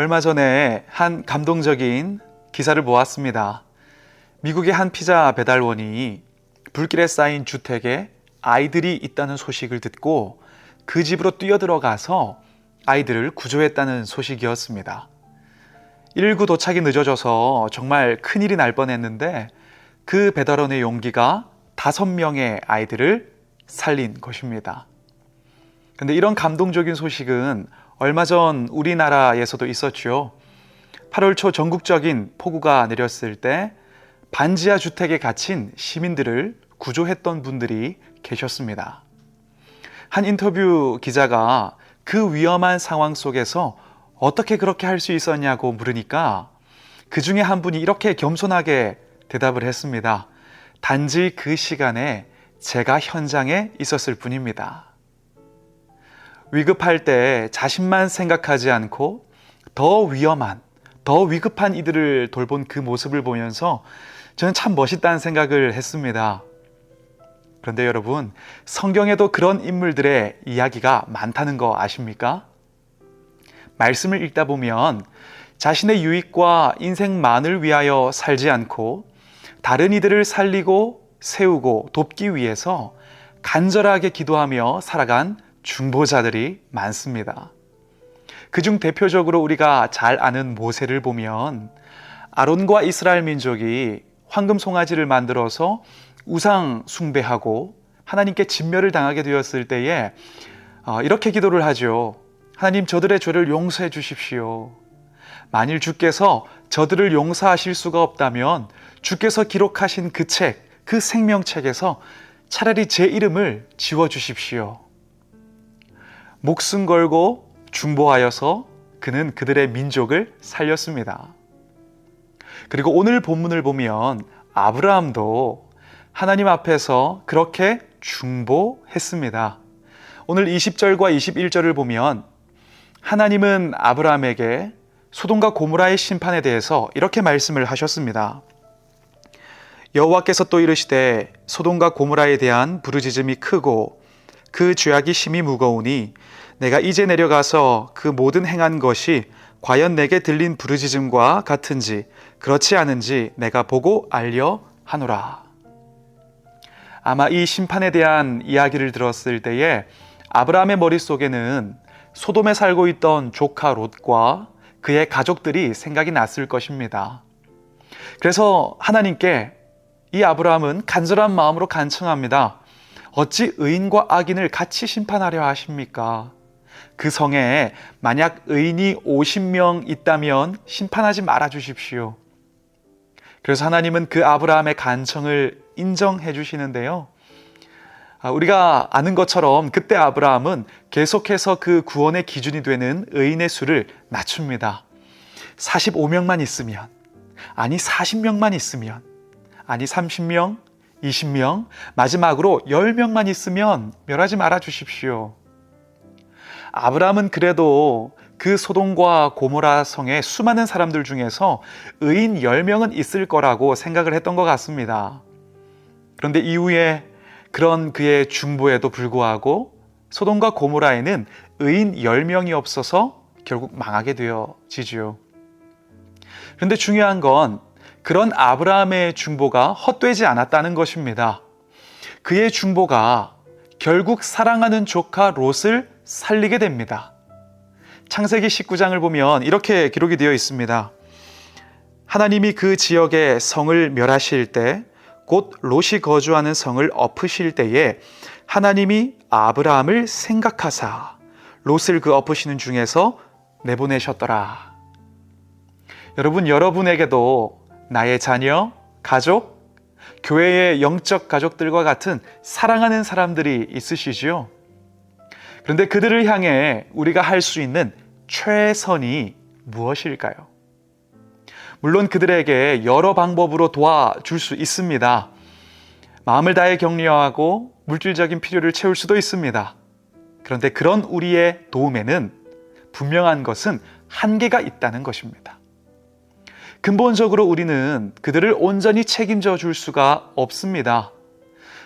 얼마 전에 한 감동적인 기사를 보았습니다. 미국의 한 피자 배달원이 불길에 쌓인 주택에 아이들이 있다는 소식을 듣고 그 집으로 뛰어들어가서 아이들을 구조했다는 소식이었습니다. 119 도착이 늦어져서 정말 큰일이 날 뻔했는데 그 배달원의 용기가 5명의 아이들을 살린 것입니다. 근데 이런 감동적인 소식은 얼마 전 우리나라에서도 있었죠. 8월 초 전국적인 폭우가 내렸을 때 반지하 주택에 갇힌 시민들을 구조했던 분들이 계셨습니다. 한 인터뷰 기자가 그 위험한 상황 속에서 어떻게 그렇게 할 수 있었냐고 물으니까 그 중에 한 분이 이렇게 겸손하게 대답을 했습니다. 단지 그 시간에 제가 현장에 있었을 뿐입니다. 위급할 때 자신만 생각하지 않고 더 위험한, 더 위급한 이들을 돌본 그 모습을 보면서 저는 참 멋있다는 생각을 했습니다. 그런데 여러분, 성경에도 그런 인물들의 이야기가 많다는 거 아십니까? 말씀을 읽다 보면 자신의 유익과 인생만을 위하여 살지 않고 다른 이들을 살리고 세우고 돕기 위해서 간절하게 기도하며 살아간 중보자들이 많습니다. 그중 대표적으로 우리가 잘 아는 모세를 보면 아론과 이스라엘 민족이 황금 송아지를 만들어서 우상 숭배하고 하나님께 진멸을 당하게 되었을 때에 이렇게 기도를 하죠. 하나님, 저들의 죄를 용서해 주십시오. 만일 주께서 저들을 용서하실 수가 없다면 주께서 기록하신 그 책, 그 생명책에서 차라리 제 이름을 지워주십시오. 목숨 걸고 중보하여서 그는 그들의 민족을 살렸습니다. 그리고 오늘 본문을 보면 아브라함도 하나님 앞에서 그렇게 중보했습니다. 오늘 20절과 21절을 보면 하나님은 아브라함에게 소돔과 고모라의 심판에 대해서 이렇게 말씀을 하셨습니다. 여호와께서 또 이르시되 소돔과 고모라에 대한 부르짖음이 크고 그 죄악이 심히 무거우니 내가 이제 내려가서 그 모든 행한 것이 과연 내게 들린 부르짖음과 같은지 그렇지 않은지 내가 보고 알려 하노라. 아마 이 심판에 대한 이야기를 들었을 때에 아브라함의 머릿속에는 소돔에 살고 있던 조카 롯과 그의 가족들이 생각이 났을 것입니다. 그래서 하나님께 이 아브라함은 간절한 마음으로 간청합니다. 어찌 의인과 악인을 같이 심판하려 하십니까? 그 성에 만약 의인이 50명 있다면 심판하지 말아 주십시오. 그래서 하나님은 그 아브라함의 간청을 인정해 주시는데요. 우리가 아는 것처럼 그때 아브라함은 계속해서 그 구원의 기준이 되는 의인의 수를 낮춥니다. 45명만 있으면, 아니 40명만 있으면, 아니 30명, 20명, 마지막으로 10명만 있으면 멸하지 말아 주십시오. 아브라함은 그래도 그 소돔과 고모라 성의 수많은 사람들 중에서 의인 10명은 있을 거라고 생각을 했던 것 같습니다. 그런데 이후에 그런 그의 중보에도 불구하고 소돔과 고모라에는 의인 10명이 없어서 결국 망하게 되어지죠. 그런데 중요한 건 그런 아브라함의 중보가 헛되지 않았다는 것입니다. 그의 중보가 결국 사랑하는 조카 롯을 살리게 됩니다. 창세기 19장을 보면 이렇게 기록이 되어 있습니다. 하나님이 그 지역의 성을 멸하실 때 곧 롯이 거주하는 성을 엎으실 때에 하나님이 아브라함을 생각하사 롯을 그 엎으시는 중에서 내보내셨더라. 여러분, 여러분에게도 나의 자녀, 가족, 교회의 영적 가족들과 같은 사랑하는 사람들이 있으시지요? 그런데 그들을 향해 우리가 할 수 있는 최선이 무엇일까요? 물론 그들에게 여러 방법으로 도와줄 수 있습니다. 마음을 다해 격려하고 물질적인 필요를 채울 수도 있습니다. 그런데 그런 우리의 도움에는 분명한 것은 한계가 있다는 것입니다. 근본적으로 우리는 그들을 온전히 책임져 줄 수가 없습니다.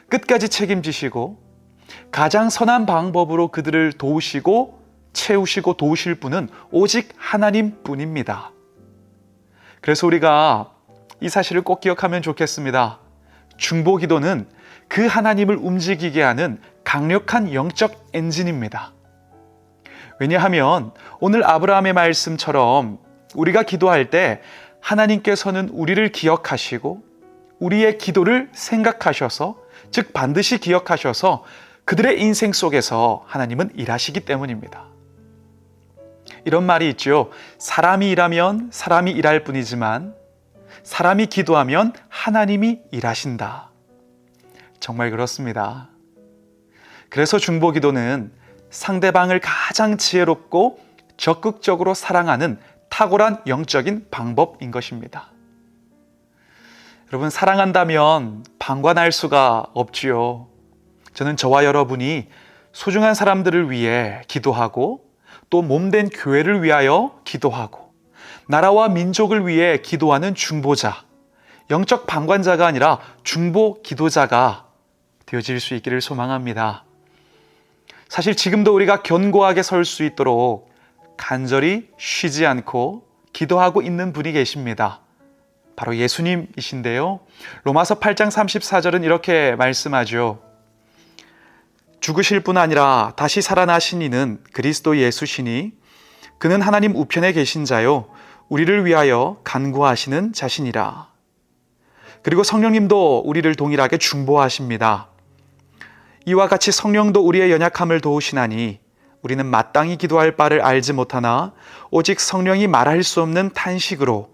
끝까지 책임지시고 가장 선한 방법으로 그들을 도우시고 채우시고 도우실 분은 오직 하나님뿐입니다. 그래서 우리가 이 사실을 꼭 기억하면 좋겠습니다. 중보기도는 그 하나님을 움직이게 하는 강력한 영적 엔진입니다. 왜냐하면 오늘 아브라함의 말씀처럼 우리가 기도할 때 하나님께서는 우리를 기억하시고 우리의 기도를 생각하셔서, 즉 반드시 기억하셔서 그들의 인생 속에서 하나님은 일하시기 때문입니다. 이런 말이 있죠. 사람이 일하면 사람이 일할 뿐이지만 사람이 기도하면 하나님이 일하신다. 정말 그렇습니다. 그래서 중보기도는 상대방을 가장 지혜롭고 적극적으로 사랑하는 탁월한 영적인 방법인 것입니다. 여러분, 사랑한다면 방관할 수가 없지요. 저는 저와 여러분이 소중한 사람들을 위해 기도하고 또 몸된 교회를 위하여 기도하고 나라와 민족을 위해 기도하는 중보자, 영적 방관자가 아니라 중보 기도자가 되어질 수 있기를 소망합니다. 사실 지금도 우리가 견고하게 설 수 있도록 간절히 쉬지 않고 기도하고 있는 분이 계십니다. 바로 예수님이신데요. 로마서 8장 34절은 이렇게 말씀하죠. 죽으실 뿐 아니라 다시 살아나신 이는 그리스도 예수시니 그는 하나님 우편에 계신 자요 우리를 위하여 간구하시는 자신이라. 그리고 성령님도 우리를 동일하게 중보하십니다. 이와 같이 성령도 우리의 연약함을 도우시나니 우리는 마땅히 기도할 바를 알지 못하나 오직 성령이 말할 수 없는 탄식으로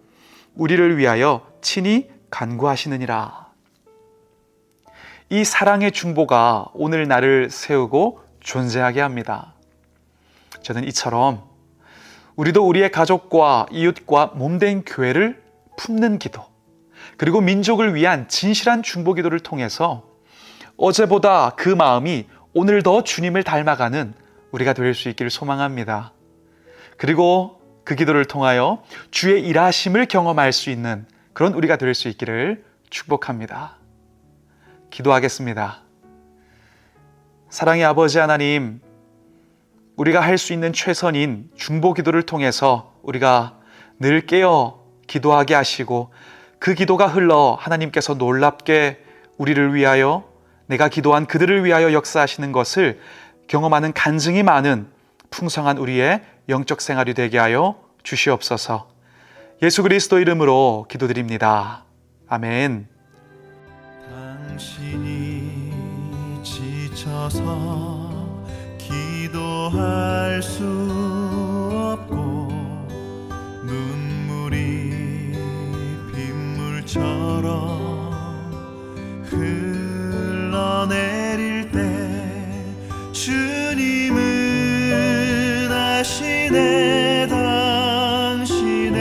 우리를 위하여 친히 간구하시느니라. 이 사랑의 중보가 오늘 나를 세우고 존재하게 합니다. 저는 이처럼 우리도 우리의 가족과 이웃과 몸된 교회를 품는 기도, 그리고 민족을 위한 진실한 중보 기도를 통해서 어제보다 그 마음이 오늘 더 주님을 닮아가는 우리가 될 수 있기를 소망합니다. 그리고 그 기도를 통하여 주의 일하심을 경험할 수 있는 그런 우리가 될 수 있기를 축복합니다. 기도하겠습니다. 사랑의 아버지 하나님, 우리가 할 수 있는 최선인 중보 기도를 통해서 우리가 늘 깨어 기도하게 하시고 그 기도가 흘러 하나님께서 놀랍게 우리를 위하여, 내가 기도한 그들을 위하여 역사하시는 것을 경험하는 간증이 많은 풍성한 우리의 영적 생활이 되게 하여 주시옵소서. 예수 그리스도 이름으로 기도드립니다. 아멘. 당신이 지쳐서 기도할 수 없고 눈물이 빗물처럼 흘러내릴 때 주님은 아시네. 당신의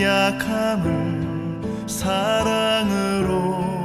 약함을 사랑으로